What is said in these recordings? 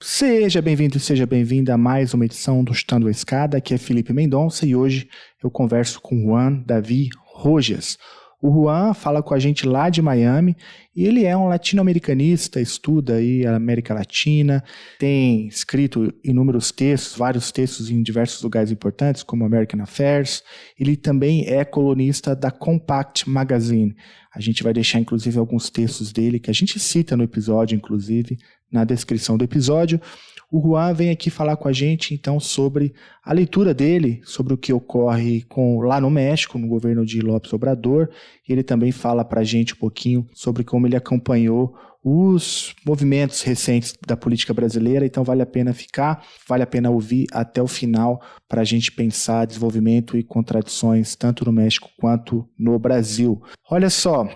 Seja bem-vindo e seja bem-vinda a mais uma edição do Chutando a Escada. Aqui é Felipe Mendonça e hoje eu converso com Juan David Rojas. O Juan fala com a gente lá de Miami e ele é um latino-americanista, estuda aí a América Latina, tem escrito inúmeros textos, vários textos em diversos lugares importantes, como American Affairs. Ele também é colunista da Compact Magazine. A gente vai deixar, inclusive, alguns textos dele que a gente cita no episódio, inclusive, na descrição do episódio. O Juan vem aqui falar com a gente, então, sobre a leitura dele, sobre o que ocorre lá no México, no governo de López Obrador. E ele também fala para a gente um pouquinho sobre como ele acompanhou os movimentos recentes da política brasileira. Então, vale a pena vale a pena ouvir até o final para a gente pensar desenvolvimento e contradições tanto no México quanto no Brasil. Olha só,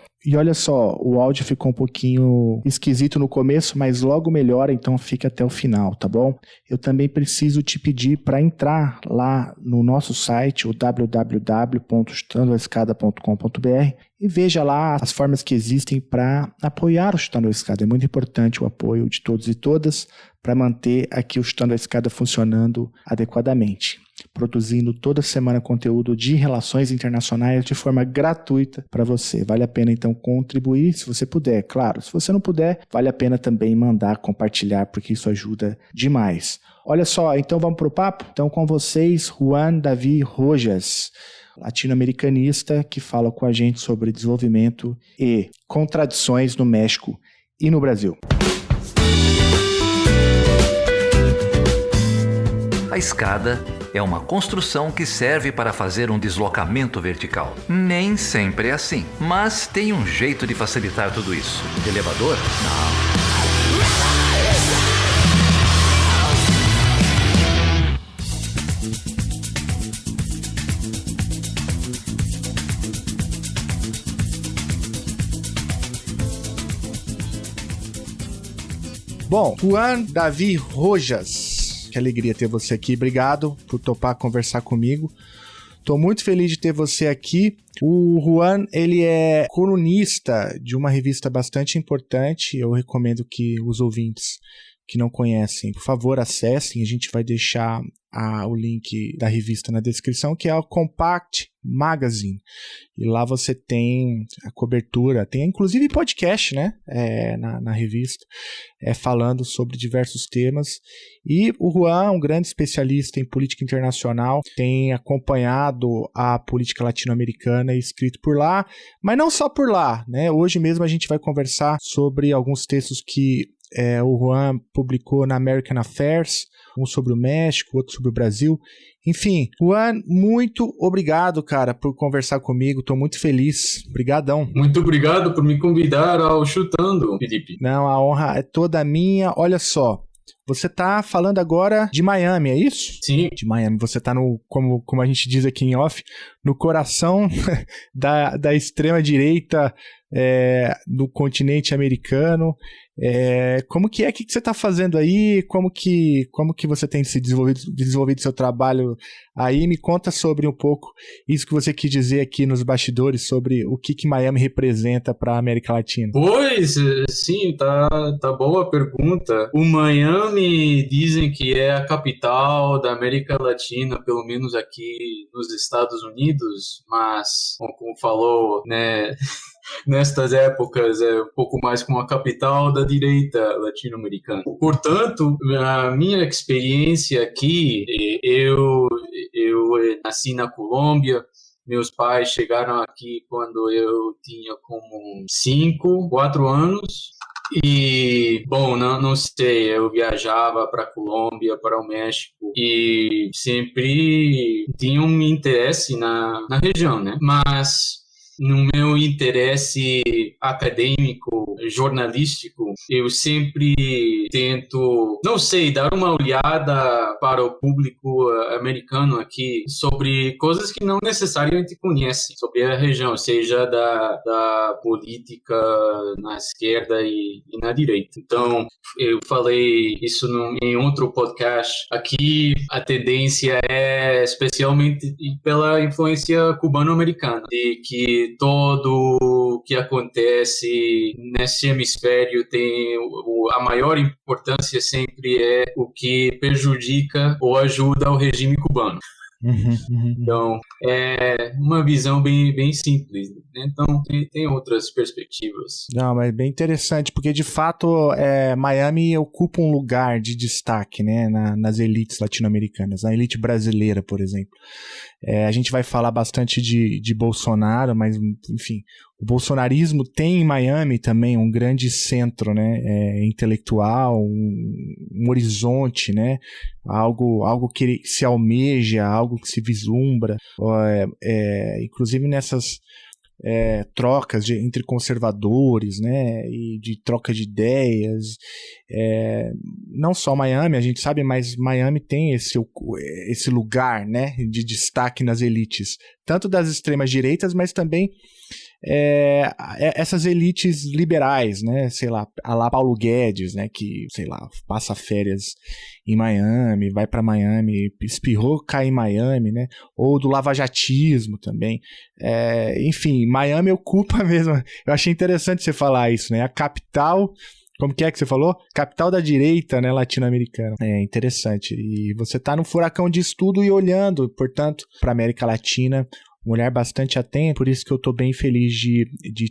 o áudio ficou um pouquinho esquisito no começo, mas logo melhora, então fica até o final, tá bom? Eu também preciso te pedir para entrar lá no nosso site, o www.chutandoaescada.com.br, e veja lá as formas que existem para apoiar o Chutando a Escada. É muito importante o apoio de todos e todas para manter aqui o Chutando a Escada funcionando adequadamente, produzindo toda semana conteúdo de relações internacionais de forma gratuita para você. Vale a pena então contribuir se você puder, claro. Se você não puder, vale a pena também mandar, compartilhar, porque isso ajuda demais. Olha só, então vamos para o papo? Então com vocês, Juan David Rojas, latino-americanista que fala com a gente sobre desenvolvimento e contradições no México e no Brasil. A escada é uma construção que serve para fazer um deslocamento vertical. Nem sempre é assim, mas tem um jeito de facilitar tudo isso. De elevador? Não. Bom, Juan David Rojas, que alegria ter você aqui. Obrigado por topar conversar comigo. Estou muito feliz de ter você aqui. O Juan, ele é colunista de uma revista bastante importante. Eu recomendo que os ouvintes que não conhecem, por favor, acessem. A gente vai deixar o link da revista na descrição, que é a Compact Magazine. E lá você tem a cobertura, tem inclusive podcast, né? Na revista, falando sobre diversos temas. E o Juan, um grande especialista em política internacional, tem acompanhado a política latino-americana e escrito por lá, mas não só por lá, né? Hoje mesmo a gente vai conversar sobre alguns textos que o Juan publicou na American Affairs, um sobre o México, outro sobre o Brasil. Enfim, Juan, muito obrigado, cara, por conversar comigo. Estou muito feliz. Obrigadão. Muito obrigado por me convidar ao Chutando, Felipe. Não, a honra é toda minha. Olha só, você tá falando agora de Miami, é isso? Sim. De Miami. Você tá como a gente diz aqui em off, no coração da extrema-direita do continente americano. Como que é? O que você está fazendo aí? Como que você tem se desenvolvido seu trabalho aí? Me conta sobre um pouco isso que você quis dizer aqui nos bastidores sobre o que Miami representa para a América Latina. Pois, sim, tá boa a pergunta. O Miami dizem que é a capital da América Latina, pelo menos aqui nos Estados Unidos, mas, como falou, né... Nestas épocas é um pouco mais como a capital da direita latino-americana. Portanto, a minha experiência aqui, eu nasci na Colômbia. Meus pais chegaram aqui quando eu tinha como 4 anos. E, bom, não sei, eu viajava para a Colômbia, para o México e sempre tinha um interesse na região, né? Mas no meu interesse acadêmico, jornalístico, eu sempre tento, não sei, dar uma olhada para o público americano aqui sobre coisas que não necessariamente conhecem sobre a região, seja da política na esquerda e na direita. Então, eu falei isso em outro podcast. Aqui, a tendência é especialmente pela influência cubano-americana, de que todo tudo que acontece nesse hemisfério tem a maior importância sempre é o que prejudica ou ajuda o regime cubano. Então, é uma visão bem simples, né? Então, tem outras perspectivas. Não, mas bem interessante, porque de fato Miami ocupa um lugar de destaque, né, nas elites latino-americanas, na elite brasileira, por exemplo. A gente vai falar bastante de Bolsonaro, mas, enfim, o bolsonarismo tem em Miami também um grande centro, né, intelectual, um horizonte, né, algo que se almeja, algo que se vislumbra, inclusive nessas trocas entre conservadores, né, e de troca de ideias, não só Miami, a gente sabe, mas Miami tem esse lugar, né, de destaque nas elites, tanto das extremas direitas, mas também essas elites liberais, né, sei lá, a lá Paulo Guedes, né, que, sei lá, passa férias em Miami, vai para Miami, espirrou, cai em Miami, né, ou do lavajatismo também, enfim, Miami ocupa mesmo, eu achei interessante você falar isso, né, a capital, como que você falou? Capital da direita, né, latino-americana. É interessante, e você tá num furacão de estudo e olhando, portanto, para América Latina, um olhar bastante atento, por isso que eu estou bem feliz de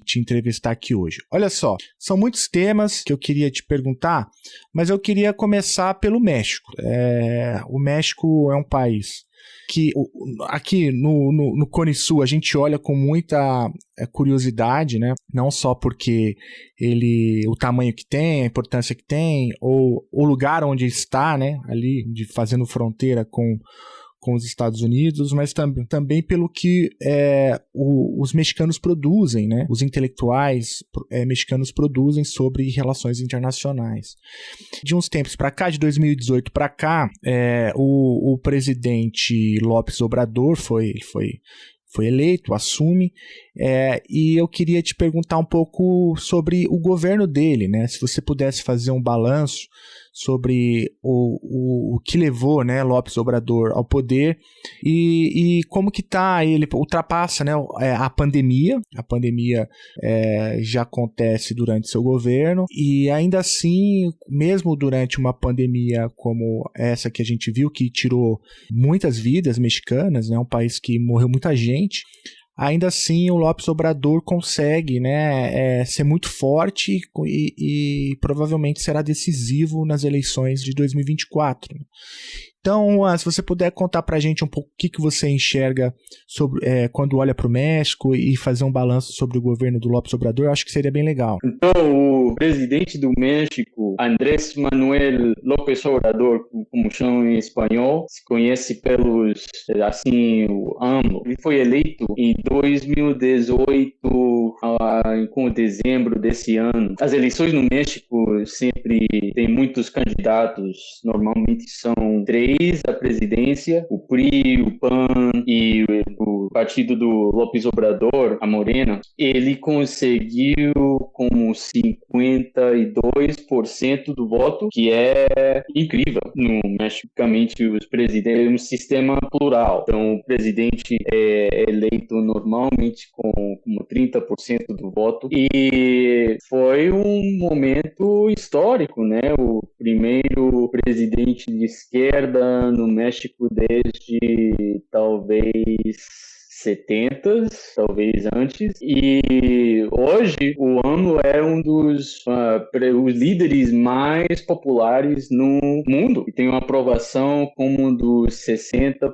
te entrevistar aqui hoje. Olha só, são muitos temas que eu queria te perguntar, mas eu queria começar pelo México. O México é um país que aqui no Cone Sul a gente olha com muita curiosidade, né? Não só porque o tamanho que tem, a importância que tem, ou o lugar onde está, né? Ali fazendo fronteira com os Estados Unidos, mas também pelo que os mexicanos produzem, né? Os intelectuais mexicanos produzem sobre relações internacionais. De uns tempos para cá, de 2018 para cá, o presidente López Obrador foi eleito, assume, e eu queria te perguntar um pouco sobre o governo dele, né? Se você pudesse fazer um balanço sobre o que levou, né, López Obrador ao poder e como que ele ultrapassa, né, a pandemia já acontece durante seu governo e ainda assim, mesmo durante uma pandemia como essa que a gente viu, que tirou muitas vidas mexicanas, né, um país que morreu muita gente, ainda assim o López Obrador consegue, né, ser muito forte e provavelmente será decisivo nas eleições de 2024. Então, se você puder contar pra gente um pouco o que você enxerga sobre, quando olha para o México e fazer um balanço sobre o governo do López Obrador, eu acho que seria bem legal. Então, o presidente do México, Andrés Manuel López Obrador, como chamam em espanhol, se conhece pelos, assim, o AMLO. Ele foi eleito em 2018, com dezembro desse ano. As eleições no México sempre tem muitos candidatos, normalmente são 3 a presidência, o PRI, o PAN e o partido do López Obrador, a Morena. Ele conseguiu como 52% do voto, que é incrível. No Mexicamente, os presidentes é um sistema plural. Então, o presidente é eleito normalmente com como 30% do voto. E foi um momento histórico, né? O primeiro presidente de esquerda no México desde talvez 70, talvez antes, e hoje o AMLO é um dos os líderes mais populares no mundo, e tem uma aprovação como dos 60%,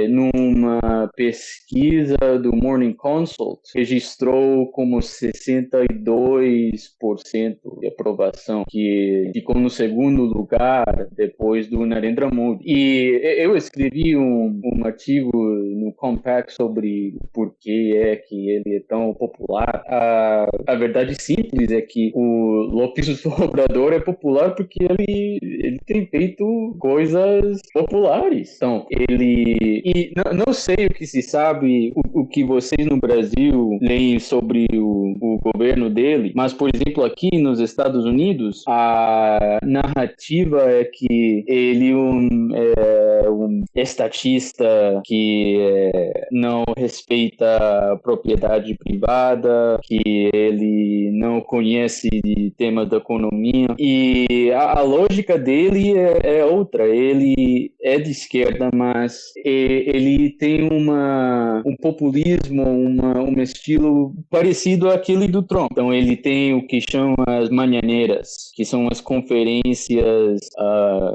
numa pesquisa do Morning Consult, registrou como 62% de aprovação, que ficou no segundo lugar depois do Narendra Modi. E eu escrevi um artigo no Compact sobre o porquê que ele é tão popular. A verdade simples é que o López Obrador é popular porque ele tem feito coisas populares. Então, e não sei o que se sabe, o que vocês no Brasil leem sobre o governo dele, mas, por exemplo, aqui nos Estados Unidos, a narrativa é que ele é um estatista que não respeita a propriedade privada, que ele não conhece de temas da economia. E a lógica dele é outra. Ele é de esquerda, mas ele tem um populismo, um estilo parecido àquele do Trump. Então ele tem o que chama as manhaneiras, que são as conferências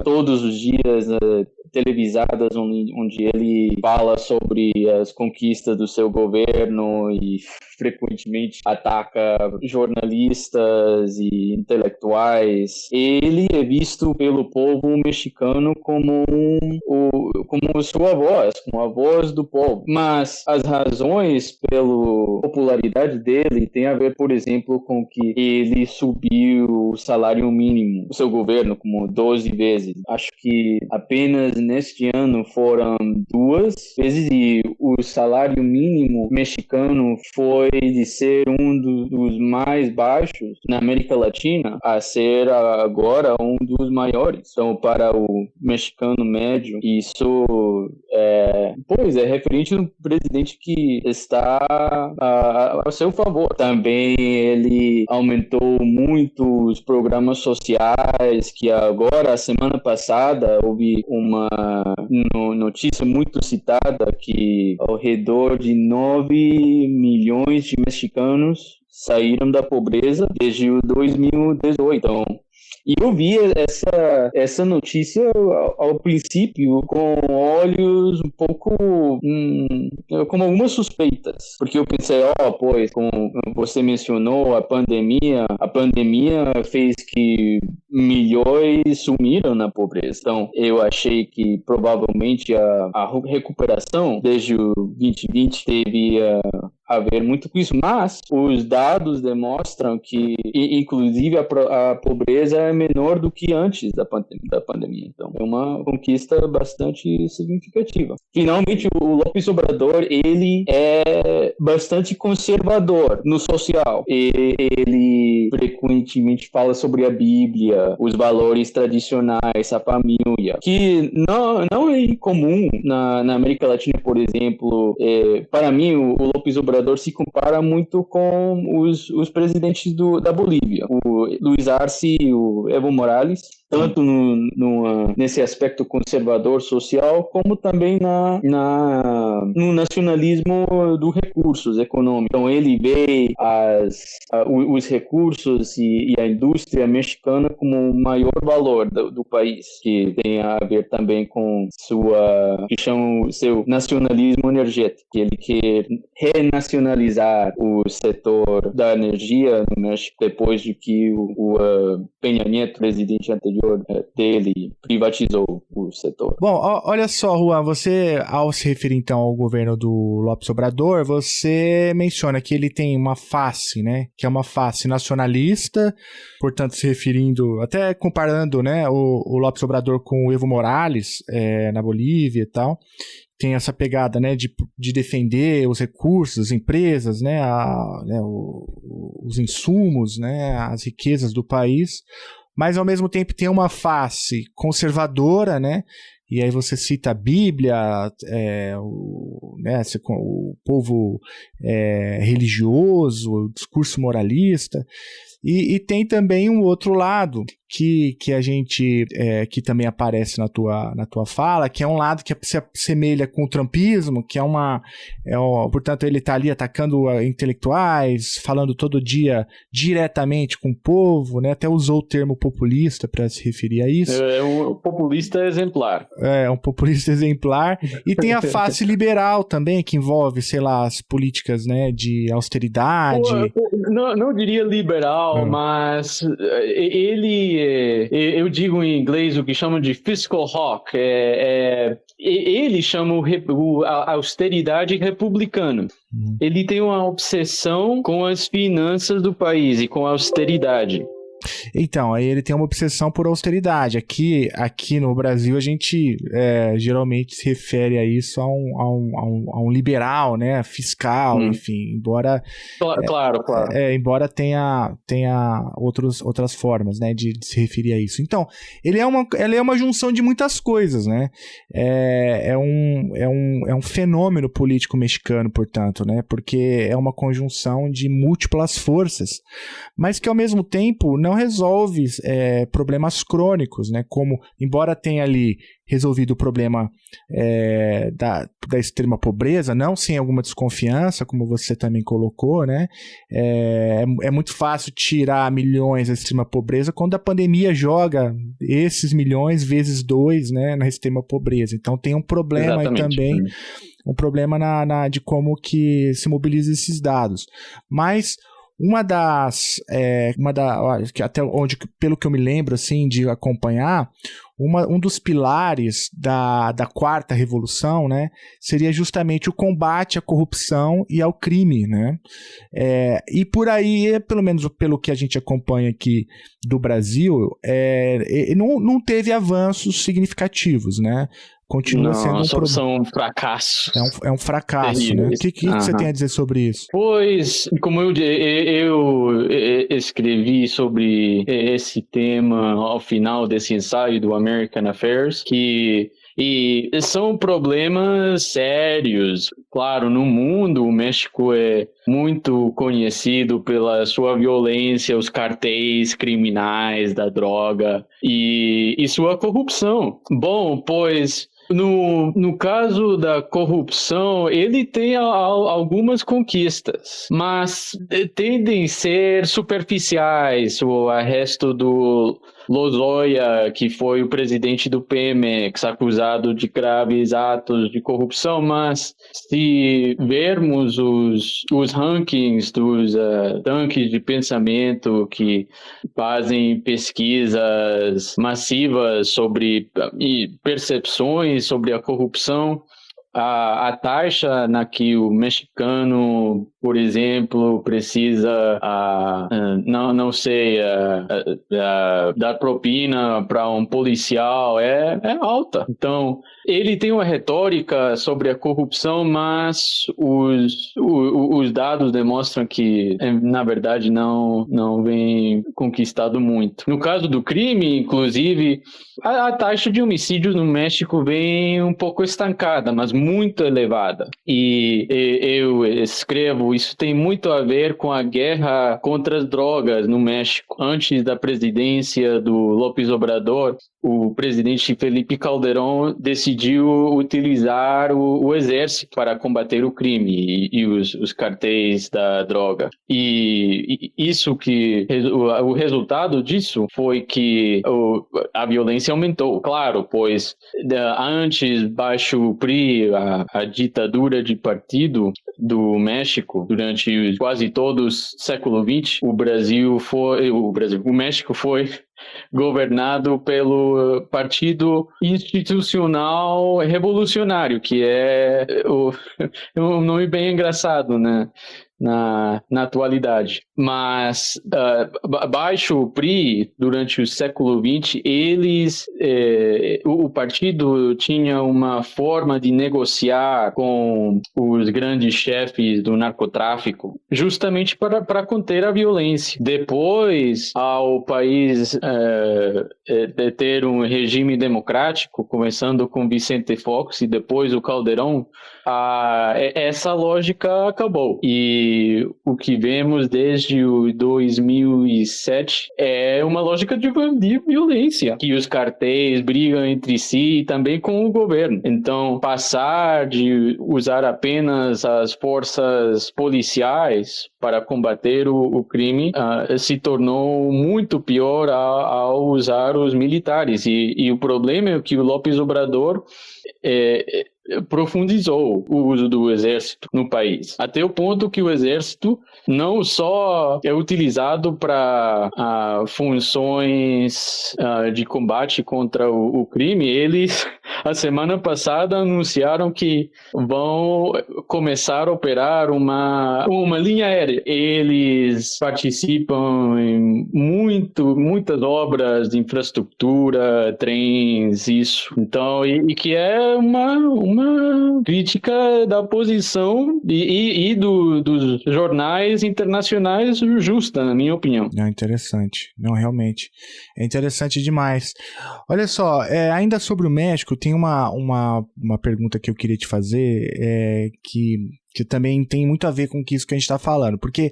todos os dias televisadas, onde ele fala sobre as conquistas do seu governo e frequentemente ataca jornalistas e intelectuais. Ele é visto pelo povo mexicano como sua voz, como a voz do povo. Mas as razões pela popularidade dele tem a ver, por exemplo, com que ele subiu o salário mínimo do seu governo como 12 vezes. Acho que apenas neste ano foram 2 vezes, e o salário mínimo mexicano foi de ser um dos mais baixos na América Latina a ser agora um dos maiores. Então, para o mexicano médio, isso é referente a um presidente que está a seu favor. Também ele aumentou muito os programas sociais, que agora, a semana passada, houve uma notícia muito citada que ao redor de 9 milhões de mexicanos saíram da pobreza desde o 2018. Então, e eu vi essa notícia ao princípio com olhos um pouco com algumas suspeitas, porque eu pensei, pois, como você mencionou, a pandemia fez que milhões sumiram na pobreza. Então, eu achei que provavelmente a recuperação desde o 2020 teve a ver muito com isso, mas os dados demonstram que, inclusive, a pobreza é menor do que antes da pandemia. Então, é uma conquista bastante significativa. Finalmente, o López Obrador, ele é bastante conservador no social. Ele frequentemente fala sobre a Bíblia, os valores tradicionais, a família, que não é incomum na América Latina, por exemplo. Para mim, o López Obrador se compara muito com os presidentes da Bolívia, o Luiz Arce e o Evo Morales, tanto nesse aspecto conservador social, como também no nacionalismo dos recursos econômicos. Então ele vê os recursos e a indústria mexicana como o maior valor do país, que tem a ver também com que chama o seu nacionalismo energético, que ele quer renacionalizar o setor da energia no México depois de que o Peña Nieto, presidente anterior dele, privatizou o setor. Bom, olha só, Juan, você, ao se referir então ao governo do López Obrador, você menciona que ele tem uma face, né, que é uma face nacionalista, portanto se referindo, até comparando, né, o López Obrador com o Evo Morales na Bolívia e tal. Tem essa pegada, né, de defender os recursos, as empresas, né, os insumos, né, as riquezas do país, mas ao mesmo tempo tem uma face conservadora, né, e aí você cita a Bíblia, o povo religioso, o discurso moralista, e tem também um outro lado que a gente que também aparece na tua fala, que é um lado que se assemelha com o trumpismo, que portanto ele está ali atacando intelectuais, falando todo dia diretamente com o povo, né? Até usou o termo populista para se referir a isso. É um populista exemplar. É um populista exemplar. E tem a face liberal também, que envolve, sei lá, as políticas, né, de austeridade. Não diria liberal, mas eu digo em inglês o que chamam de fiscal hawk. Ele chama a austeridade republicana. Ele tem uma obsessão com as finanças do país e com a austeridade. Então, aí ele tem uma obsessão por austeridade. Aqui no Brasil, a gente geralmente se refere a isso a um liberal, né, fiscal, enfim, embora... Claro. Embora tenha outras formas, né, de se referir a isso. Então, ele é uma junção de muitas coisas, né? É um fenômeno político mexicano, portanto, né? Porque é uma conjunção de múltiplas forças, mas que ao mesmo tempo não resolve problemas crônicos, né? Como, embora tenha ali resolvido o problema da extrema pobreza, não sem alguma desconfiança, como você também colocou, né? É muito fácil tirar milhões da extrema pobreza quando a pandemia joga esses milhões vezes 2, né, na extrema pobreza. Então tem um problema aí também, um problema de como que se mobiliza esses dados. Mas até onde, pelo que eu me lembro, assim, de acompanhar, um dos pilares da quarta revolução, né, seria justamente o combate à corrupção e ao crime, né? E por aí, pelo menos pelo que a gente acompanha aqui do Brasil, não teve avanços significativos, né? Continua sendo um fracasso. É um fracasso, né? O que você tem a dizer sobre isso? Pois, como eu escrevi sobre esse tema ao final desse ensaio do American Affairs, e são problemas sérios. Claro, no mundo, o México é muito conhecido pela sua violência, os cartéis criminais da droga e sua corrupção. Bom, pois... No caso da corrupção, ele tem algumas conquistas, mas tendem a ser superficiais. O arresto do Lozoya, que foi o presidente do Pemex, acusado de graves atos de corrupção, mas se vermos os rankings dos tanques de pensamento que fazem pesquisas massivas sobre percepções sobre a corrupção, a taxa na que o mexicano, por exemplo, precisa dar propina para um policial é alta. Então, ele tem uma retórica sobre a corrupção, mas os dados demonstram que, na verdade, não vem conquistado muito. No caso do crime, inclusive, a taxa de homicídios no México vem um pouco estancada, mas muito elevada. E eu escrevo, isso tem muito a ver com a guerra contra as drogas no México. Antes da presidência do López Obrador, o presidente Felipe Calderón decidiu utilizar o exército para combater o crime e os cartéis da droga. E o resultado disso foi que a violência aumentou. Claro, pois antes, baixo o PRI, a ditadura de partido do México, durante quase todo o século XX, o México foi governado pelo Partido Institucional Revolucionário, que é um nome bem engraçado, né? Na atualidade. Mas baixo o PRI, durante o século XX, o partido tinha uma forma de negociar com os grandes chefes do narcotráfico, justamente para conter a violência. Depois, ao país ter um regime democrático, começando com Vicente Fox e depois o Calderón, essa lógica acabou. E o que vemos desde o 2007 é uma lógica de violência, que os cartéis brigam entre si e também com o governo. Então, passar de usar apenas as forças policiais para combater o crime se tornou muito pior ao usar os militares. E o problema é que o López Obrador profundizou o uso do exército no país, até o ponto que o exército não só é utilizado para funções de combate contra o crime, eles, a semana passada, anunciaram que vão começar a operar uma linha aérea. Eles participam em muitas obras de infraestrutura, trens, isso. Então, e que é uma crítica da posição e dos jornais internacionais justa, na minha opinião. Não, interessante. Não, realmente. É interessante demais. Olha só, ainda sobre o México, tem uma pergunta que eu queria te fazer, que também tem muito a ver com isso que a gente está falando. Porque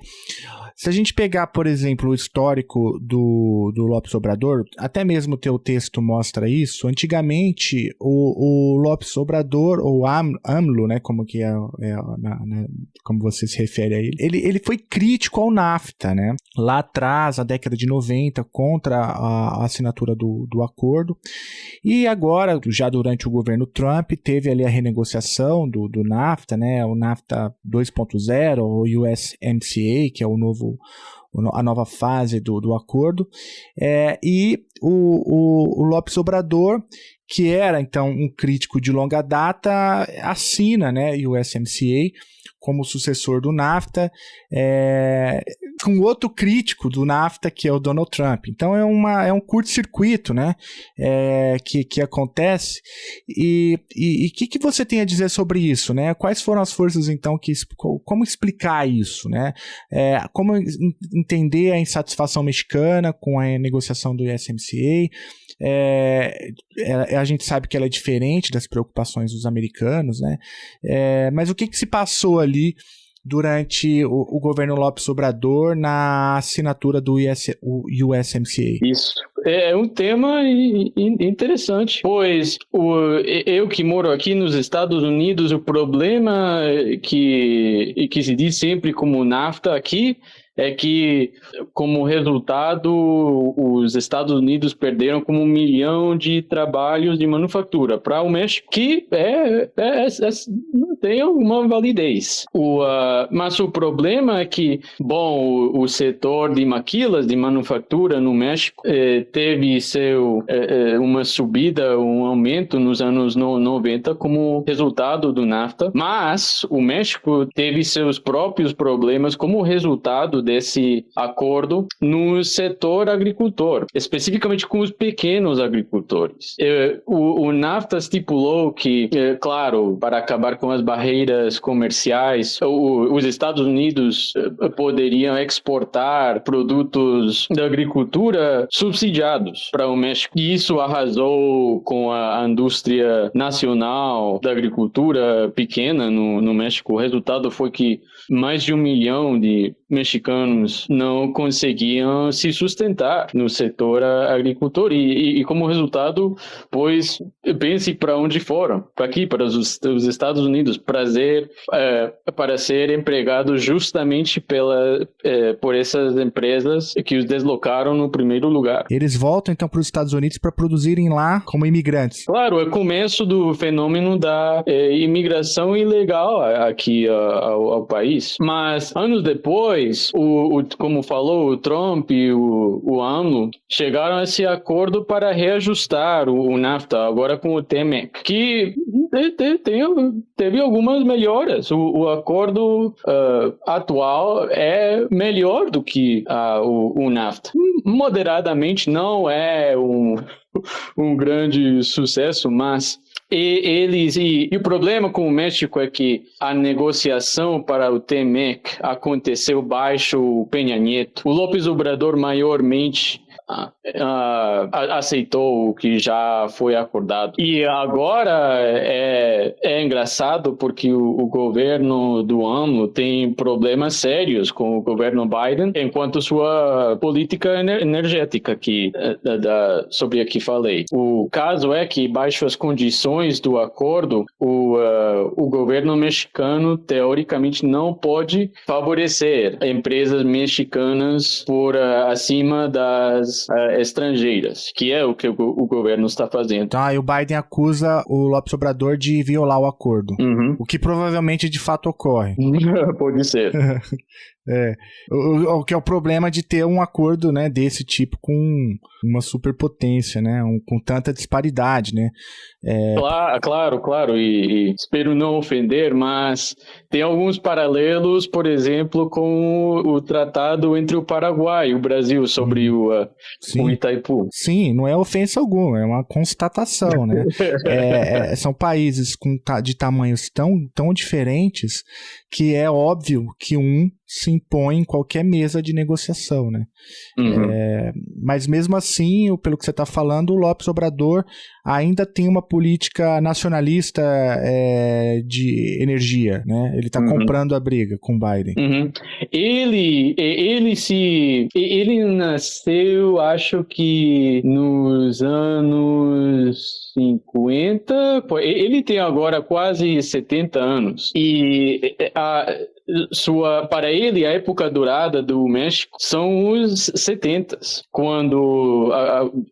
se a gente pegar, por exemplo, o histórico do López Obrador, até mesmo o teu texto mostra isso. Antigamente, o López Obrador, ou AMLO, né, como como você se refere a ele foi crítico ao NAFTA, né? Lá atrás, na década de 90, contra a assinatura do acordo. E agora, já durante o governo Trump, teve ali a renegociação do NAFTA, né? O NAFTA 2.0, o USMCA, que é a nova fase do acordo, e o López Obrador, que era então um crítico de longa data, assina, né, o USMCA como sucessor do NAFTA, com outro crítico do NAFTA, que é o Donald Trump. Então é um curto-circuito, né, que acontece. E o que você tem a dizer sobre isso, né? Quais foram as forças, então, como explicar isso, né? Como entender a insatisfação mexicana com a negociação do USMCA? A gente sabe que ela é diferente das preocupações dos americanos, né? Mas o que se passou ali durante o governo López Obrador na assinatura do USMCA? Isso. É um tema interessante, pois eu que moro aqui nos Estados Unidos, o problema que se diz sempre como NAFTA aqui é que, como resultado, os Estados Unidos perderam como 1 milhão de trabalhos de manufatura para o México, que não tem alguma validez. Mas o problema é que, o setor de maquilas de manufatura no México teve uma subida, um aumento nos anos 90 como resultado do NAFTA, mas o México teve seus próprios problemas como resultado desse acordo no setor agricultor, especificamente com os pequenos agricultores. O NAFTA estipulou que, claro, para acabar com as barreiras comerciais, os Estados Unidos poderiam exportar produtos da agricultura subsidiados para o México. E isso arrasou com a indústria nacional da agricultura pequena no México. O resultado foi que mais de 1 milhão de mexicanos não conseguiam se sustentar no setor agricultor e como resultado, pois, pense para onde foram, para aqui, para os Estados Unidos, para ser empregados justamente por essas empresas que os deslocaram no primeiro lugar. Eles voltam então para os Estados Unidos para produzirem lá como imigrantes. Claro, é o começo do fenômeno da imigração ilegal aqui ao país. Mas anos depois, como falou o Trump e o AMLO, chegaram a esse acordo para reajustar o NAFTA, agora com o TMEC, que teve algumas melhoras. O acordo atual é melhor do que o NAFTA. Moderadamente, não é um grande sucesso, mas e o problema com o México é que a negociação para o TMEC aconteceu baixo o Peña Nieto. O López Obrador maiormente aceitou o que já foi acordado. E agora é engraçado porque o governo do AMLO tem problemas sérios com o governo Biden enquanto sua política energética sobre a que falei. O caso é que, baixo as condições do acordo, o governo mexicano teoricamente não pode favorecer empresas mexicanas por acima das estrangeiras, que é o que o governo está fazendo. Tá, e o Biden acusa o López Obrador de violar o acordo. Uhum. O que provavelmente de fato ocorre. Pode ser. O que é o problema de ter um acordo, né, desse tipo com uma superpotência, né, com tanta disparidade, né. Claro, e espero não ofender, mas tem alguns paralelos, por exemplo, com o tratado entre o Paraguai e o Brasil sobre o Itaipu. Sim, não é ofensa alguma, é uma constatação, né. São países de tamanhos tão diferentes que é óbvio que um se impõe em qualquer mesa de negociação, né? Mas mesmo assim, pelo que você está falando, o López Obrador ainda tem uma política nacionalista de energia, né? Ele está comprando a briga com Biden. Ele nasceu, acho que nos anos 50, ele tem agora quase 70 anos, e para ele, a época dourada do México são os 70s, quando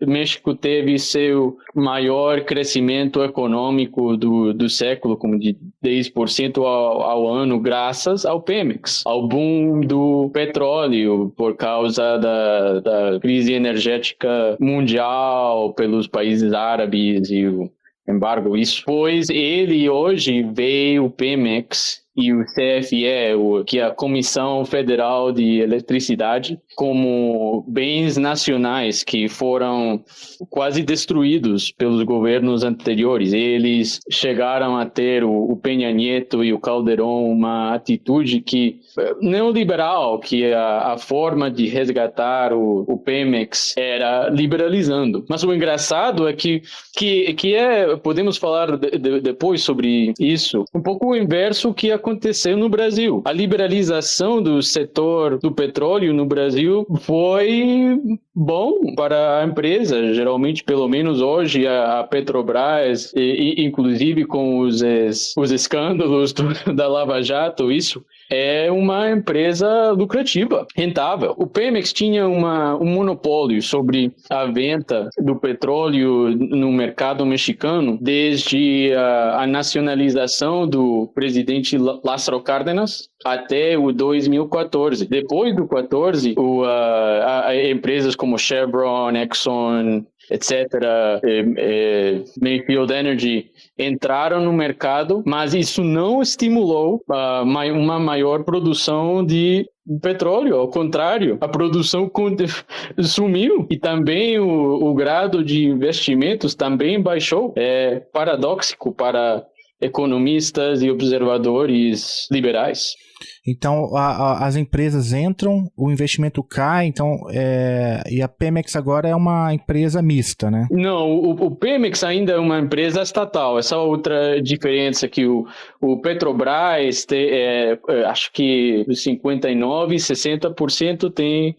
o México teve seu maior crescimento econômico do século, como de 10% ao ano, graças ao Pemex, ao boom do petróleo, por causa da crise energética mundial pelos países árabes e o embargo. Isso, pois ele hoje veio o Pemex e o CFE, que é a Comissão Federal de Eletricidade, como bens nacionais que foram quase destruídos pelos governos anteriores. Eles chegaram a ter, o Peña Nieto e o Calderón, uma atitude neoliberal, que a forma de resgatar o Pemex era liberalizando. Mas o engraçado é que podemos falar depois sobre isso, um pouco o inverso que aconteceu no Brasil. A liberalização do setor do petróleo no Brasil foi bom para a empresa. Geralmente, pelo menos hoje, a Petrobras, inclusive com os escândalos da Lava Jato, isso é uma empresa lucrativa, rentável. O Pemex tinha um monopólio sobre a venda do petróleo no mercado mexicano desde a nacionalização do presidente Lázaro Cárdenas até o 2014. Depois do 14, empresas como Chevron, Exxon, etc., Mayfield Energy entraram no mercado, mas isso não estimulou uma maior produção de petróleo. Ao contrário, a produção sumiu, e também o grado de investimentos também baixou. É paradóxico para economistas e observadores liberais. Então, as empresas entram, o investimento cai, então, e a Pemex agora é uma empresa mista, né? Não, o Pemex ainda é uma empresa estatal. Essa outra diferença que o Petrobras acho que 59%, 60% tem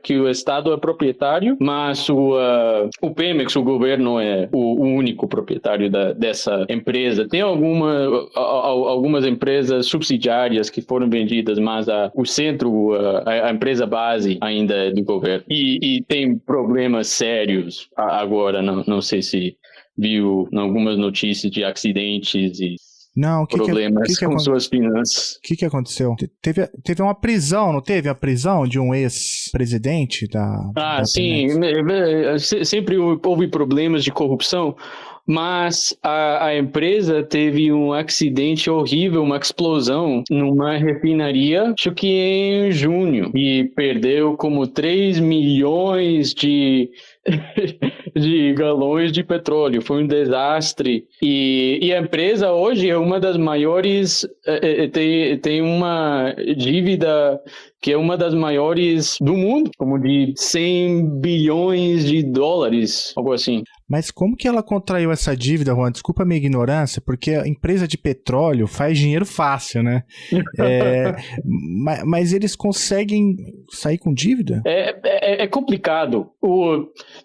que o Estado é proprietário, mas o Pemex, o governo, é o único proprietário dessa empresa. Tem algumas empresas subsidiárias que foram vendidas, mas o centro, a empresa base ainda é do governo. E tem problemas sérios agora, não sei se viu algumas notícias de acidentes e problemas com suas finanças. O que aconteceu? Teve uma prisão, não teve? A prisão de um ex-presidente da sim. Sempre houve problemas de corrupção, mas a empresa teve um acidente horrível, uma explosão numa refinaria, acho que em junho, e perdeu como 3 milhões de galões de petróleo. Foi um desastre, e a empresa hoje é uma das maiores, tem uma dívida que é uma das maiores do mundo, como de 100 bilhões de dólares, algo assim. Mas como que ela contraiu essa dívida, Juan? Desculpa a minha ignorância, porque a empresa de petróleo faz dinheiro fácil, né? Mas eles conseguem sair com dívida? É complicado.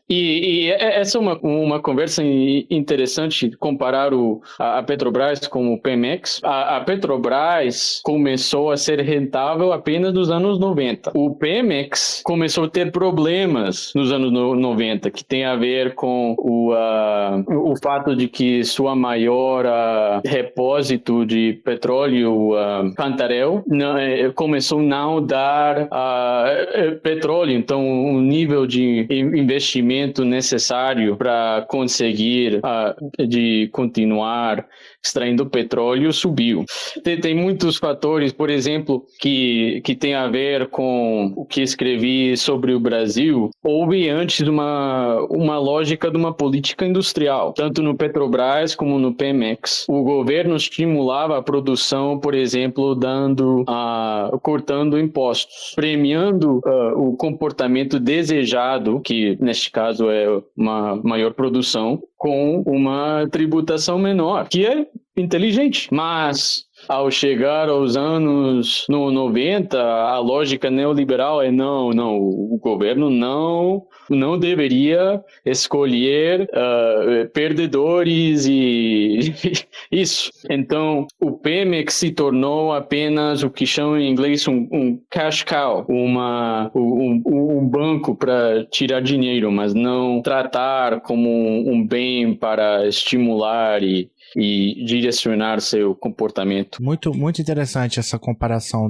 Essa é uma conversa interessante, comparar a Petrobras com o Pemex. A Petrobras começou a ser rentável apenas nos anos 90. O Pemex começou a ter problemas nos anos 90, que tem a ver com o fato de que sua maior repósito de petróleo, Cantarell, começou a não dar petróleo, então o nível de investimento necessário para conseguir de continuar extraindo petróleo subiu. Tem muitos fatores, por exemplo, que tem a ver com o que escrevi sobre o Brasil. Houve antes uma lógica de uma política industrial, tanto no Petrobras como no Pemex. O governo estimulava a produção, por exemplo, cortando impostos, premiando o comportamento desejado, que neste caso é uma maior produção, com uma tributação menor, que é inteligente. Mas ao chegar aos anos 90, a lógica neoliberal é não, o governo não deveria escolher perdedores e isso. Então, o Pemex se tornou apenas o que chamam em inglês um cash cow, um banco para tirar dinheiro, mas não tratar como um bem para estimular e direcionar seu comportamento. Muito, muito interessante essa comparação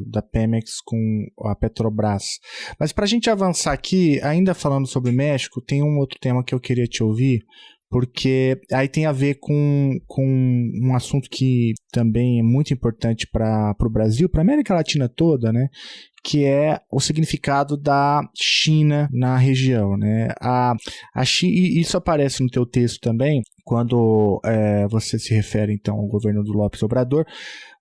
da Pemex com a Petrobras. Mas para a gente avançar aqui, ainda falando sobre o México, tem um outro tema que eu queria te ouvir, porque aí tem a ver com um assunto que também é muito importante para o Brasil, para a América Latina toda, né? Que é o significado da China na região, né? E isso aparece no teu texto também, quando você se refere, então, ao governo do López Obrador.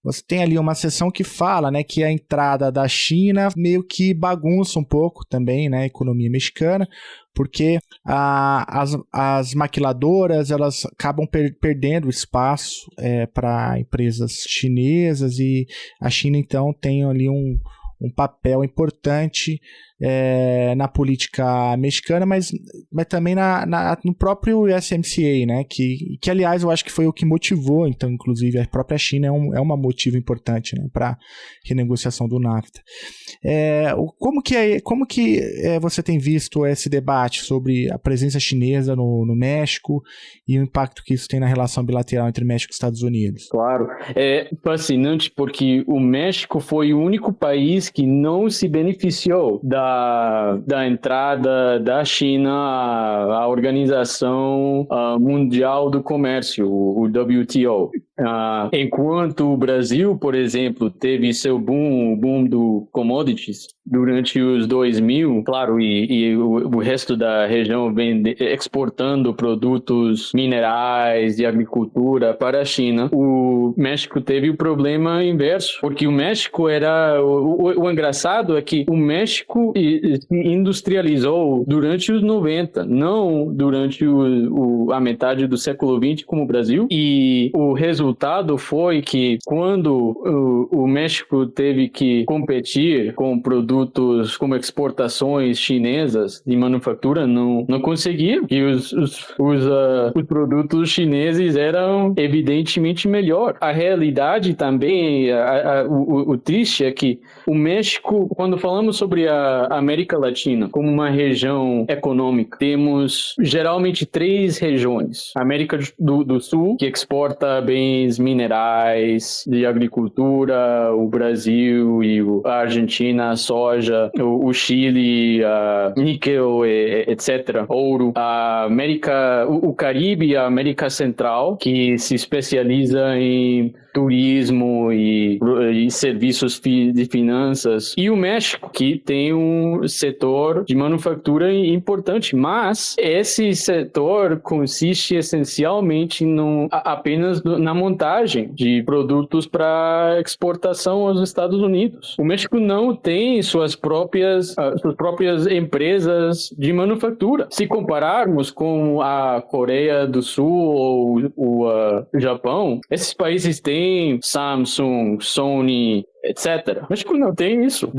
Você tem ali uma seção que fala, né, que a entrada da China meio que bagunça um pouco também, né, a economia mexicana, porque as maquiladoras, elas acabam perdendo espaço para empresas chinesas, e a China, então, tem ali um papel importante na política mexicana, mas também no próprio USMCA, né? Que, aliás, eu acho que foi o que motivou, então, inclusive, a própria China é um motivo importante, né, para renegociação do NAFTA. Como que você tem visto esse debate sobre a presença chinesa no México e o impacto que isso tem na relação bilateral entre México e Estados Unidos? Claro, é fascinante porque o México foi o único país que não se beneficiou da entrada da China à Organização Mundial do Comércio, o WTO. Enquanto o Brasil, por exemplo, teve seu boom do commodities durante os 2000, claro, e o resto da região vem exportando produtos minerais e agricultura para a China, o México teve o problema inverso, porque o México era... O engraçado é que o México se industrializou durante os 90, não durante a metade do século XX como o Brasil, e o resultado foi que quando o México teve que competir com produtos como exportações chinesas de manufatura, não conseguia, e os produtos chineses eram evidentemente melhor. A realidade também, o triste é que o México, quando falamos sobre a América Latina como uma região econômica, temos geralmente 3 regiões. A América do Sul, que exporta bens minerais, de agricultura, o Brasil e a Argentina, a soja, o Chile, níquel, etc., ouro. O Caribe e a América Central, que se especializa em turismo e serviços de finanças, e o México, que tem um setor de manufatura importante, mas esse setor consiste essencialmente apenas na montagem de produtos para exportação aos Estados Unidos. O México não tem suas próprias empresas de manufatura. Se compararmos com a Coreia do Sul ou o Japão, esses países têm Samsung, Sony, etc. México não tem isso.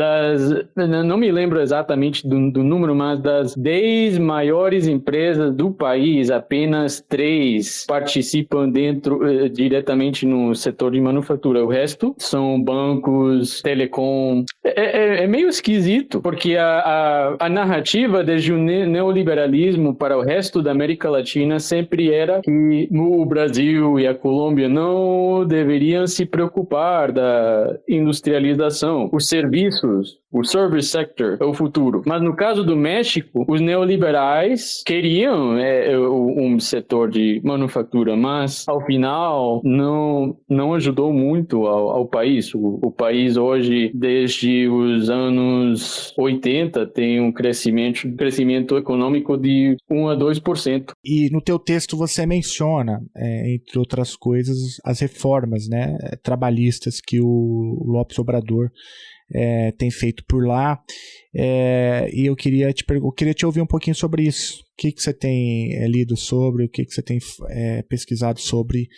Não me lembro exatamente do número, mas das 10 maiores empresas do país, apenas 3 participam diretamente no setor de manufatura. O resto são bancos, telecom. É meio esquisito, porque a narrativa desde o neoliberalismo para o resto da América Latina sempre era que o Brasil e a Colômbia não deveriam se preocupar da industrialização. Os serviços, o service sector é o futuro. Mas no caso do México, os neoliberais queriam um setor de manufatura, mas ao final não ajudou muito ao país. O país hoje, desde os anos 80, tem um crescimento econômico de 1 a 2%. E no teu texto você menciona, entre outras coisas, as reformas, né, trabalhistas que o López Obrador tem feito por lá, e eu queria te ouvir um pouquinho sobre isso. O que você tem lido sobre, o que você tem pesquisado sobre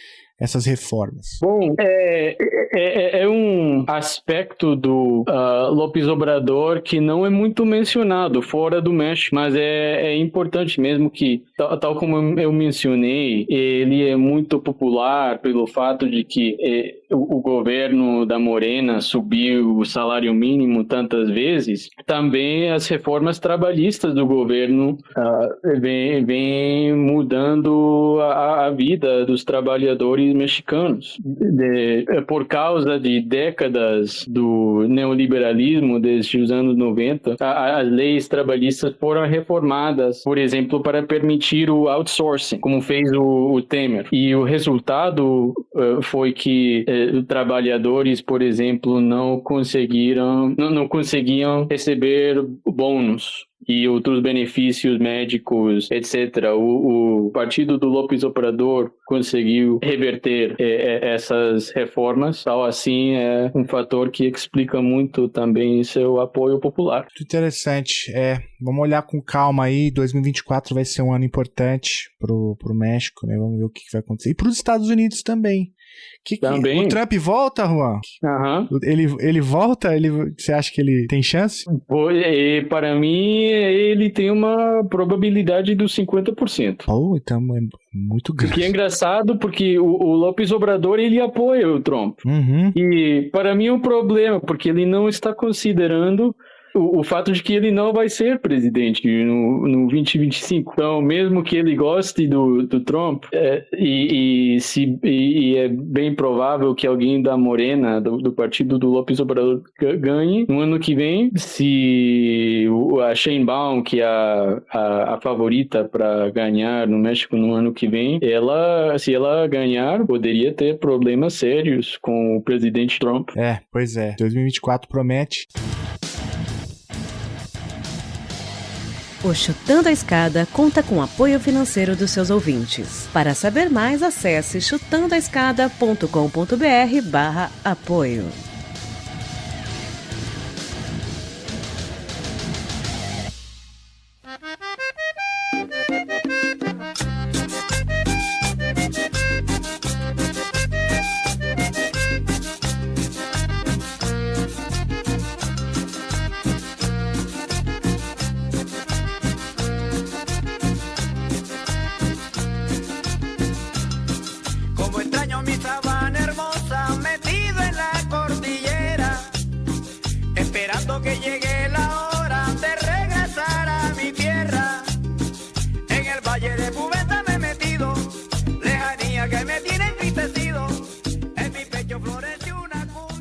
essas reformas? Bom, é um aspecto do López Obrador que não é muito mencionado fora do México, mas é importante mesmo que, tal como eu mencionei, ele é muito popular pelo fato de que o governo da Morena subiu o salário mínimo tantas vezes. Também as reformas trabalhistas do governo vem mudando a vida dos trabalhadores mexicanos. Por causa de décadas do neoliberalismo, desde os anos 90, as leis trabalhistas foram reformadas, por exemplo, para permitir o outsourcing, como fez o Temer. E o resultado foi que trabalhadores, por exemplo, não conseguiam receber bônus e outros benefícios médicos, etc. O partido do López Obrador conseguiu reverter essas reformas, tal assim é um fator que explica muito também seu apoio popular. Muito interessante. Vamos olhar com calma aí, 2024 vai ser um ano importante pro México, né? Vamos ver o que vai acontecer. E para os Estados Unidos também. Também. O Trump volta, Juan? Uhum. Ele volta? Você acha que ele tem chance? Para mim, ele tem uma probabilidade dos 50%. Então é muito grande. O que é engraçado, porque o López Obrador, ele apoia o Trump. Uhum. E para mim é um problema, porque ele não está considerando o fato de que ele não vai ser presidente no 2025. Então, mesmo que ele goste do Trump, e é bem provável que alguém da Morena, do partido do López Obrador, ganhe no ano que vem, se a Sheinbaum, que é a favorita para ganhar no México no ano que vem, se ela ganhar, poderia ter problemas sérios com o presidente Trump. Pois é. 2024 promete. O Chutando a Escada conta com apoio financeiro dos seus ouvintes. Para saber mais, acesse chutandoaescada.com.br/apoio.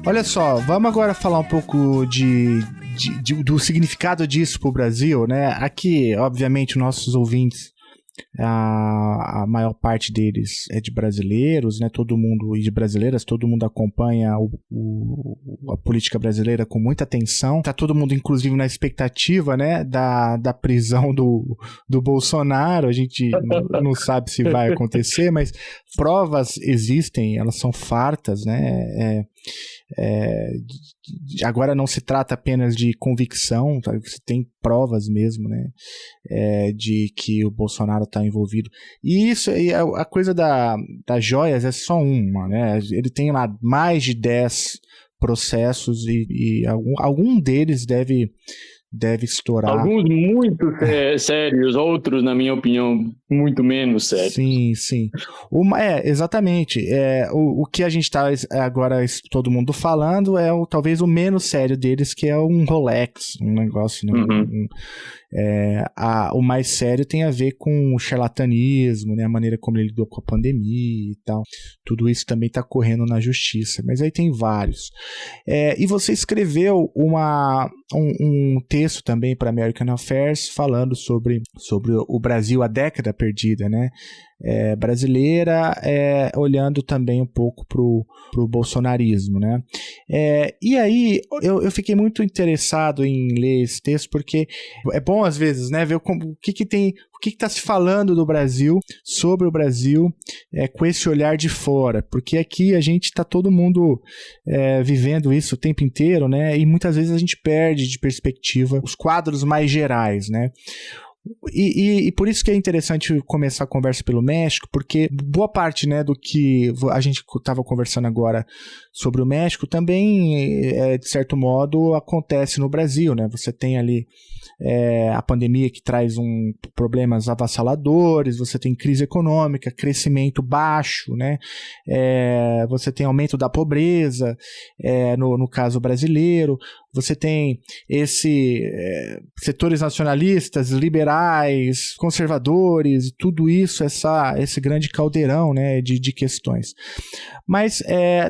Olha só, vamos agora falar um pouco do significado disso para o Brasil, né? Aqui, obviamente, nossos ouvintes, a maior parte deles é de brasileiros, né? Todo mundo, e de brasileiras, todo mundo acompanha a política brasileira com muita atenção. Tá todo mundo, inclusive, na expectativa, né? Da prisão do Bolsonaro. A gente não sabe se vai acontecer, mas provas existem, elas são fartas, né? Agora não se trata apenas de convicção, tá? Você tem provas mesmo, né? De que o Bolsonaro está envolvido. E isso, a coisa das joias é só uma, né? Ele tem lá mais de 10 processos e algum deles deve estourar. Alguns muito sérios, outros, na minha opinião, muito menos sérios. Sim. Exatamente. O que a gente está agora, todo mundo falando, talvez o menos sério deles, que é um Rolex, um negócio, né? O mais sério tem a ver com o charlatanismo, né? A maneira como ele lidou com a pandemia e tal. Tudo isso também está correndo na justiça, mas aí tem vários. E você escreveu um texto também para American Affairs falando sobre o Brasil, a década perdida, né? Brasileira, olhando também um pouco pro bolsonarismo, né? E aí eu fiquei muito interessado em ler esse texto, porque é bom às vezes, né, ver o que está se falando do Brasil, sobre o Brasil, com esse olhar de fora, porque aqui a gente está todo mundo vivendo isso o tempo inteiro, né? E muitas vezes a gente perde de perspectiva os quadros mais gerais, né? E por isso que é interessante começar a conversa pelo México, porque boa parte, né, do que a gente estava conversando agora sobre o México também, de certo modo, acontece no Brasil, né? Você tem ali a pandemia que traz problemas avassaladores, você tem crise econômica, crescimento baixo, né? Você tem aumento da pobreza, no caso brasileiro, você tem setores nacionalistas, liberais, conservadores, e tudo isso, esse grande caldeirão, né, de questões. Mas,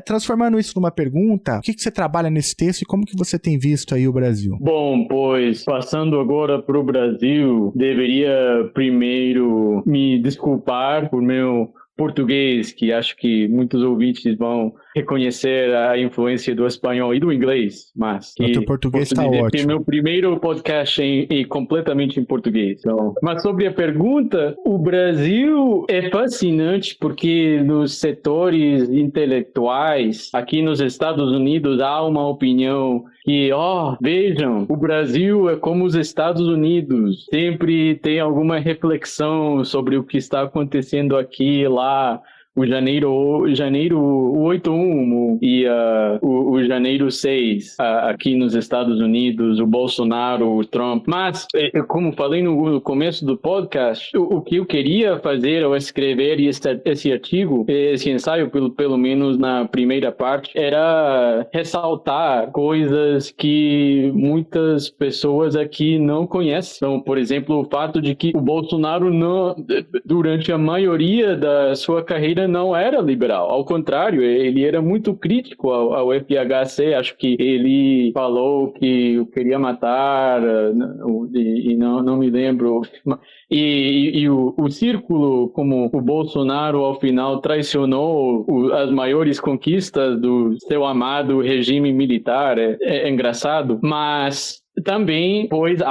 transformando isso numa pergunta, o que você trabalha nesse texto e como que você tem visto aí o Brasil? Bom, pois, passando agora para o Brasil, deveria primeiro me desculpar por meu português, que acho que muitos ouvintes vão reconhecer a influência do espanhol e do inglês, mas o teu português está ótimo. Meu primeiro podcast completamente em português. Então, mas sobre a pergunta, o Brasil é fascinante porque nos setores intelectuais, aqui nos Estados Unidos, há uma opinião que, vejam, o Brasil é como os Estados Unidos, sempre tem alguma reflexão sobre o que está acontecendo aqui e lá. O janeiro 8-1 e o janeiro 6 aqui nos Estados Unidos, o Bolsonaro, o Trump. Mas, como falei no começo do podcast, o que eu queria fazer ao escrever esse artigo, esse ensaio, pelo menos na primeira parte, era ressaltar coisas que muitas pessoas aqui não conhecem. Então, por exemplo, o fato de que o Bolsonaro, durante a maioria da sua carreira, não era liberal. Ao contrário, ele era muito crítico ao FHC. Acho que ele falou que queria matar, e não me lembro. E o círculo, como o Bolsonaro, ao final, traicionou as maiores conquistas do seu amado regime militar. É engraçado, mas também, pois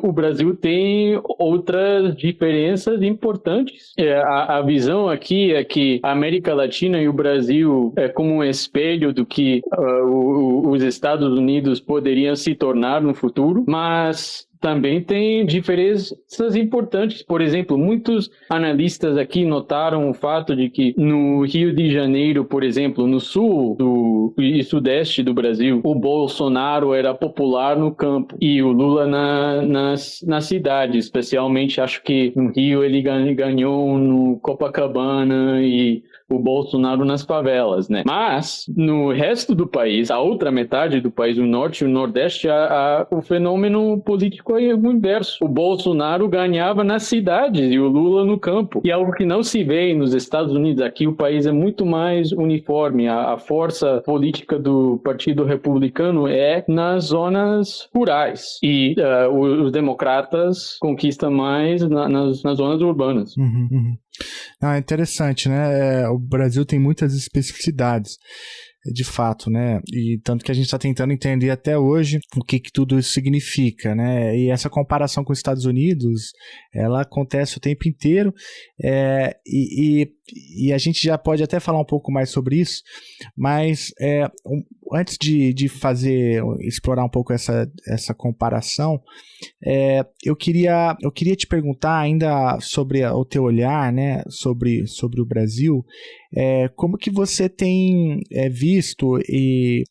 o Brasil tem outras diferenças importantes. A visão aqui é que a América Latina e o Brasil é como um espelho do que os Estados Unidos poderiam se tornar no futuro, mas também tem diferenças importantes. Por exemplo, muitos analistas aqui notaram o fato de que no Rio de Janeiro, por exemplo, no sul e sudeste do Brasil, o Bolsonaro era popular no campo e o Lula na cidade. Especialmente, acho que no Rio ele ganhou no Copacabana e o Bolsonaro nas favelas, né? Mas, no resto do país, a outra metade do país, o norte e o nordeste, o fenômeno político é o inverso. O Bolsonaro ganhava nas cidades e o Lula no campo. E algo que não se vê nos Estados Unidos. Aqui o país é muito mais uniforme. A força política do Partido Republicano é nas zonas rurais. E os democratas conquistam mais nas zonas urbanas. É interessante, né? O Brasil tem muitas especificidades, de fato, né? E tanto que a gente está tentando entender até hoje o que tudo isso significa, né? E essa comparação com os Estados Unidos, ela acontece o tempo inteiro, e a gente já pode até falar um pouco mais sobre isso, mas antes de explorar um pouco essa comparação, eu queria te perguntar ainda sobre o teu olhar, né, sobre o Brasil, como que você tem visto e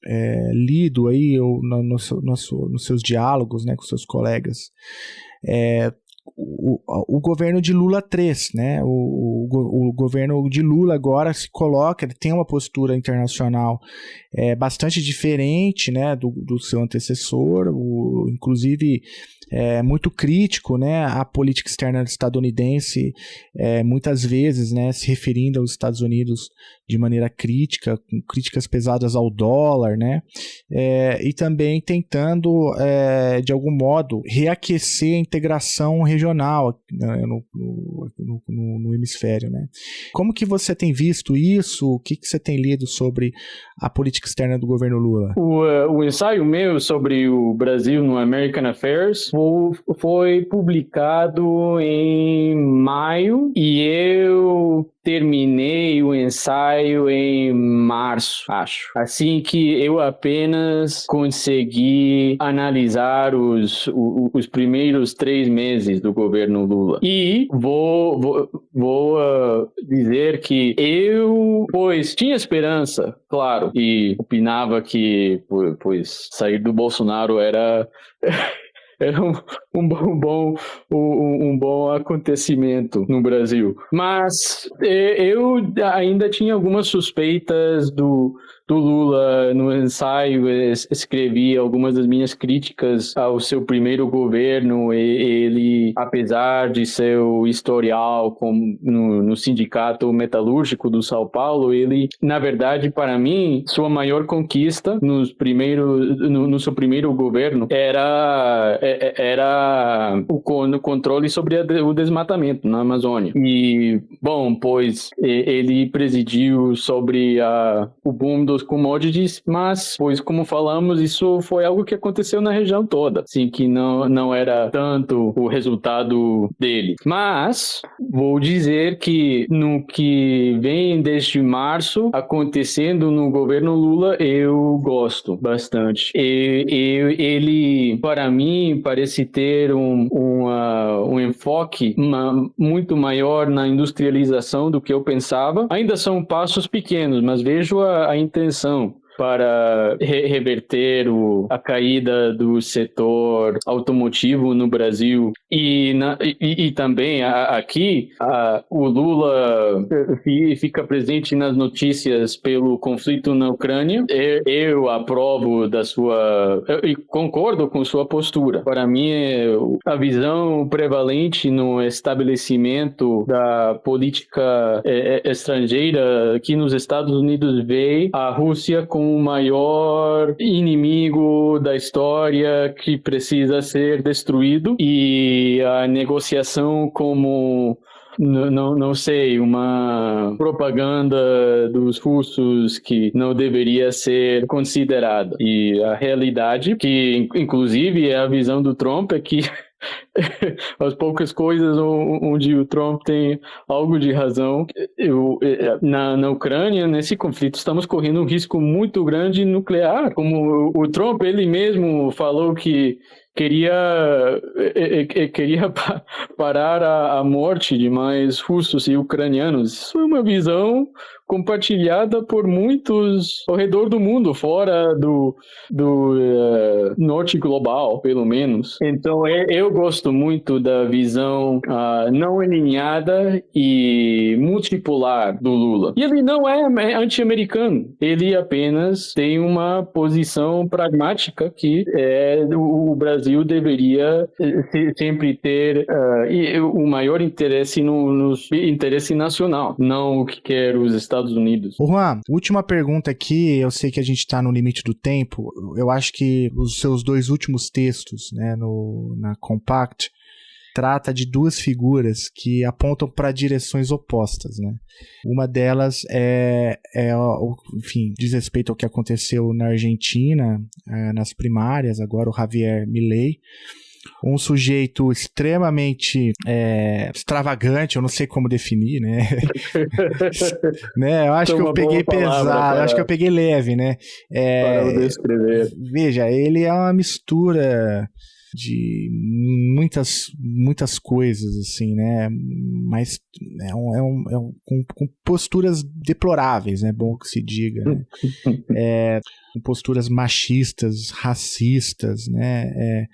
lido aí nos seus diálogos, né, com seus colegas, o governo de Lula III, né? O governo de Lula agora se coloca, ele tem uma postura internacional bastante diferente, né, do seu antecessor, inclusive muito crítico, né, à política externa estadunidense, muitas vezes, né, se referindo aos Estados Unidos de maneira crítica, com críticas pesadas ao dólar, né, e também tentando, de algum modo, reaquecer a integração regional, né, no hemisfério, né. Como que você tem visto isso? O que você tem lido sobre a política externa do governo Lula? O ensaio meu sobre o Brasil no American Affairs foi publicado em maio e eu terminei o ensaio em março, acho. Assim que eu apenas consegui analisar os primeiros 3 meses do governo Lula. E vou dizer que eu, pois, tinha esperança, claro, e opinava que, pois, sair do Bolsonaro era um bom acontecimento no Brasil. Mas eu ainda tinha algumas suspeitas do Lula. No ensaio, escrevi algumas das minhas críticas ao seu primeiro governo. Ele, apesar de seu historial no sindicato metalúrgico do São Paulo, ele, na verdade, para mim, sua maior conquista no seu primeiro governo era o controle sobre o desmatamento na Amazônia. E, bom, pois ele presidiu sobre o boom dos commodities, mas, pois, como falamos, isso foi algo que aconteceu na região toda, assim, que não era tanto o resultado dele. Mas, vou dizer que no que vem desde março, acontecendo no governo Lula, eu gosto bastante. Ele, para mim, parece ter um enfoque muito maior na industrialização do que eu pensava. Ainda são passos pequenos, mas vejo a intenção para reverter a caída do setor automotivo no Brasil. E também aqui o Lula fica presente nas notícias pelo conflito na Ucrânia. Eu aprovo e concordo com sua postura. Para mim, a visão prevalente no estabelecimento da política estrangeira aqui nos Estados Unidos vê a Rússia como o maior inimigo da história que precisa ser destruído, e a negociação como, não sei, uma propaganda dos russos que não deveria ser considerada. E a realidade, que inclusive é a visão do Trump, é que as poucas coisas onde o Trump tem algo de razão. Na Ucrânia, nesse conflito, estamos correndo um risco muito grande nuclear. Como o Trump, ele mesmo falou que queria parar a morte de mais russos e ucranianos. Isso é uma visão compartilhada por muitos ao redor do mundo, fora do norte global, pelo menos. Então, eu gosto muito da visão não alinhada e multipolar do Lula. E ele não é anti-americano, ele apenas tem uma posição pragmática que o Brasil deveria sempre ter o maior interesse no interesse nacional, não o que quer os Estados Unidos. Ô Juan, última pergunta aqui, eu sei que a gente está no limite do tempo, eu acho que os seus 2 últimos textos, né, na Compact, trata de 2 figuras que apontam para direções opostas, né? Uma delas enfim, diz respeito ao que aconteceu na Argentina, nas primárias, agora o Javier Milei. um sujeito extremamente extravagante, eu não sei como definir, né? Né? Eu acho que eu peguei pesado, acho que eu peguei leve, né? Para descrever. Veja, ele é uma mistura de muitas coisas, assim, né? Mas com posturas deploráveis, né? Bom que se diga, né? Com posturas machistas, racistas, né?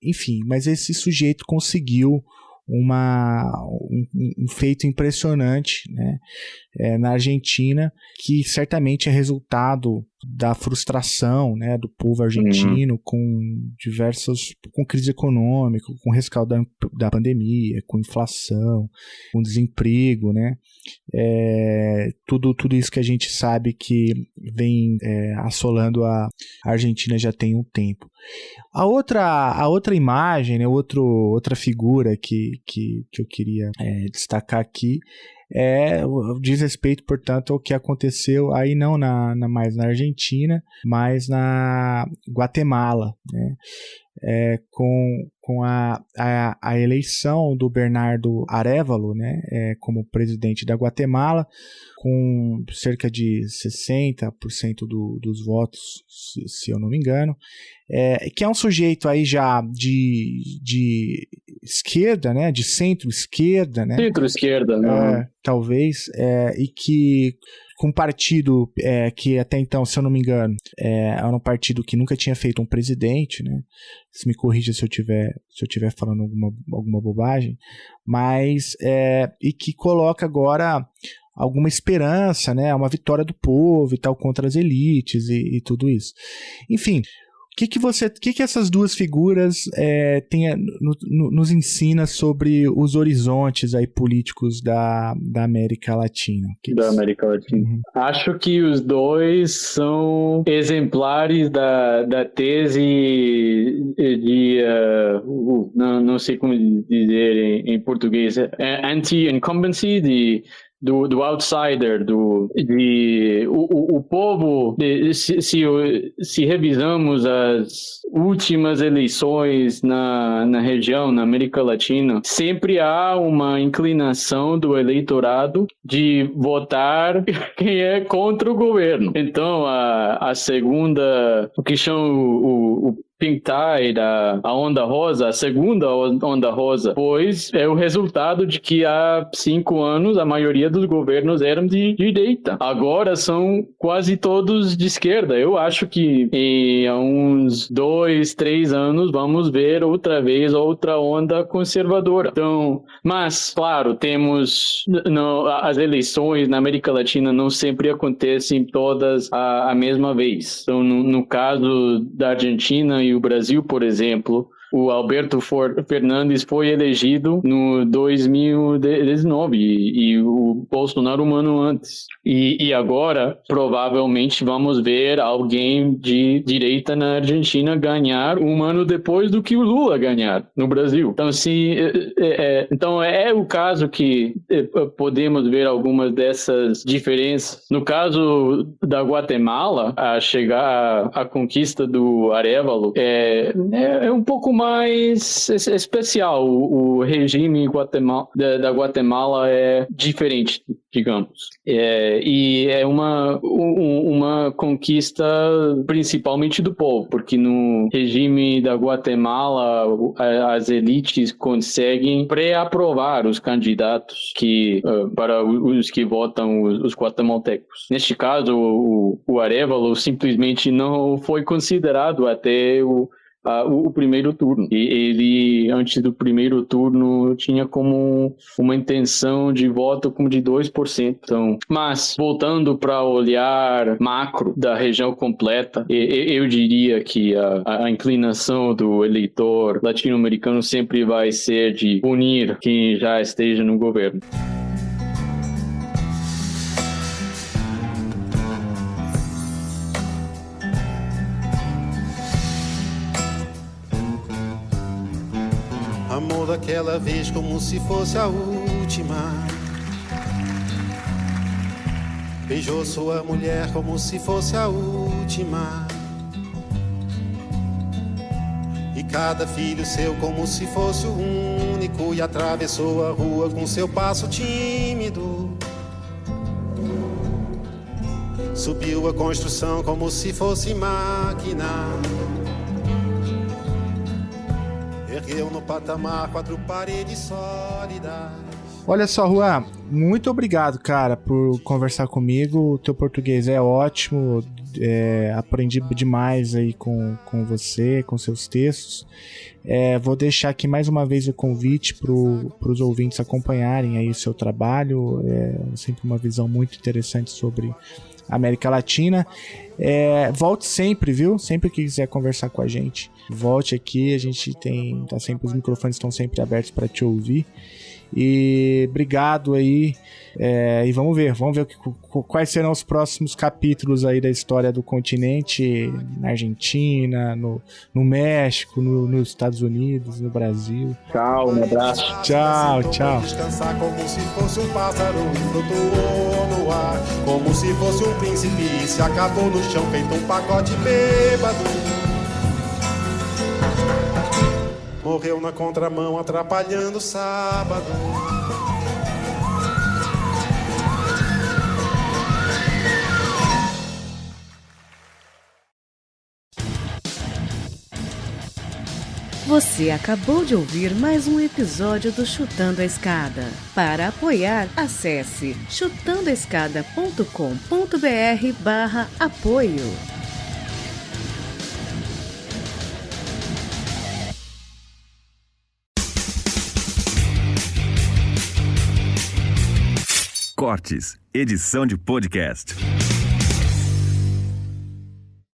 Enfim, mas esse sujeito conseguiu um feito impressionante, né, na Argentina, que certamente é resultado da frustração, né, do povo argentino com crise econômica, com rescaldo da pandemia, com inflação, com desemprego, né, tudo isso que a gente sabe que vem assolando a Argentina já tem um tempo. A outra imagem, né, outra figura que eu queria destacar aqui diz respeito, portanto, ao que aconteceu aí não mais na Argentina, mas na Guatemala, né? Com a eleição do Bernardo Arévalo, né, como presidente da Guatemala, com cerca de 60% dos votos, se eu não me engano, que é um sujeito aí já de esquerda, né, de centro-esquerda, né? Centro-esquerda, né? Talvez, e que com um partido que até então, se eu não me engano, era um partido que nunca tinha feito um presidente, né? Se me corrija se eu estiver falando alguma bobagem, mas e que coloca agora alguma esperança, né? Uma vitória do povo e tal contra as elites e tudo isso. Enfim, o que essas duas figuras nos ensina sobre os horizontes aí políticos da América Latina? América Latina. Uhum. Acho que os dois são exemplares da tese de não sei como dizer em português, anti-incumbency, do outsider, o povo, se revisamos as últimas eleições na região, na América Latina, sempre há uma inclinação do eleitorado de votar quem é contra o governo. Então, a segunda, o que chama o Pink Tide, a onda rosa, a segunda onda rosa, pois é o resultado de que há 5 anos a maioria dos governos eram de direita. Agora são quase todos de esquerda. Eu acho que em uns 2, 3 anos vamos ver outra vez outra onda conservadora. Então, mas, claro, temos as eleições na América Latina não sempre acontecem todas a mesma vez. Então, no caso da Argentina e o Brasil, por exemplo, o Alberto Fernandes foi elegido no 2019 e o Bolsonaro um ano antes. E agora, provavelmente, vamos ver alguém de direita na Argentina ganhar um ano depois do que o Lula ganhar no Brasil. Então, então é o caso que podemos ver algumas dessas diferenças. No caso da Guatemala, a conquista do Arévalo é um pouco mais especial. O regime da Guatemala é diferente, digamos. E é uma conquista principalmente do povo, porque no regime da Guatemala as elites conseguem pré-aprovar os candidatos para os que votam os guatemaltecos. Neste caso, o Arévalo simplesmente não foi considerado até o primeiro turno. E ele, antes do primeiro turno, tinha como uma intenção de voto como de 2%. Então, mas, voltando para o olhar macro da região completa, eu diria que a inclinação do eleitor latino-americano sempre vai ser de punir quem já esteja no governo. Amor daquela vez como se fosse a última. Beijou sua mulher como se fosse a última. E cada filho seu como se fosse o único, e atravessou a rua com seu passo tímido. Subiu a construção como se fosse máquina, ergueu no patamar 4 paredes sólidas. Olha só, Juan, muito obrigado, cara, por conversar comigo. O teu português é ótimo, aprendi demais aí com você, com seus textos. Vou deixar aqui mais uma vez o convite para os ouvintes acompanharem aí o seu trabalho. É sempre uma visão muito interessante sobre a América Latina. Volte sempre, viu? Sempre que quiser conversar com a gente, volte aqui. A gente os microfones estão sempre abertos para te ouvir. E obrigado aí, e vamos ver quais serão os próximos capítulos aí da história do continente, na Argentina, no México, nos Estados Unidos, no Brasil. Tchau, um abraço. Tchau. Descansar como se fosse um pássaro, flutuou no ar, como se fosse um príncipe, se acabou no chão feito um pacote bêbado. Morreu na contramão, atrapalhando o sábado. Você acabou de ouvir mais um episódio do Chutando a Escada. Para apoiar, acesse chutandoaescada.com.br/apoio. Cortes, edição de podcast.